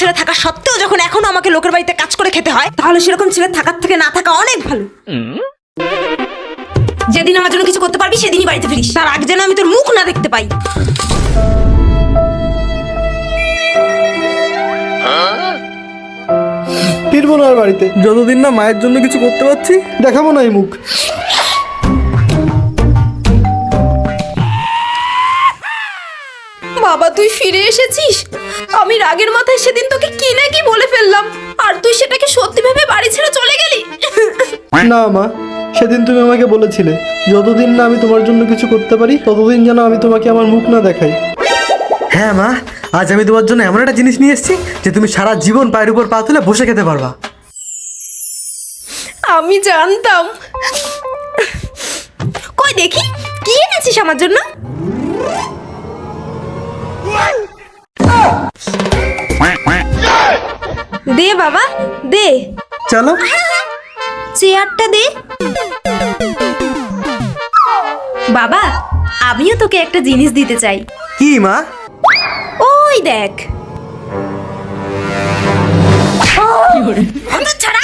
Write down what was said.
ছেলে থাকা সত্ত্বেও যখন এখনো আমাকে লোকের বাড়িতে কাজ করে খেতে হয়, তাহলে সেরকম ছেলে থাকার থেকে না থাকা অনেক ভালো। যেদিন আমার জন্য কিছু করতে পারবি সেদিনই বাড়িতে ফিরিস, তার আগে যেন আমি তোর মুখ না দেখতে পাই। ফিরবো না আর বাড়িতে, যতদিন না মায়ের জন্য কিছু করতে পারছি। দেখাবো না এই মুখ। বাবা তুই ফিরে এসেছিস। আমি রাগের মাথায় সেদিন তোকে কি না কি বলে ফেললাম, আর তুই সেটাকে সত্যি ভেবে বাড়ি ছেড়ে চলে গেলি। না মা, সেদিন তুমি আমাকে বলেছিলে যতদিন না আমি তোমার জন্য কিছু করতে পারি ততদিন যেন আমি তোমাকে আমার মুখ না দেখাই। হ্যাঁ মা, আজ আমি তোমার জন্য এমন একটা জিনিস নিয়ে এসেছি যে তুমি সারা জীবন পায়ের উপর পা তুলে বসে খেতে পারবা। আমি জানতাম। কই দেখি কি এনেছিস আমার জন্য। দে বাবা দে। চলো। চেয়ারটা দে। বাবা আমিও তোকে একটা জিনিস দিতে চাই। কি মা? ওই দেখ। ছাড়া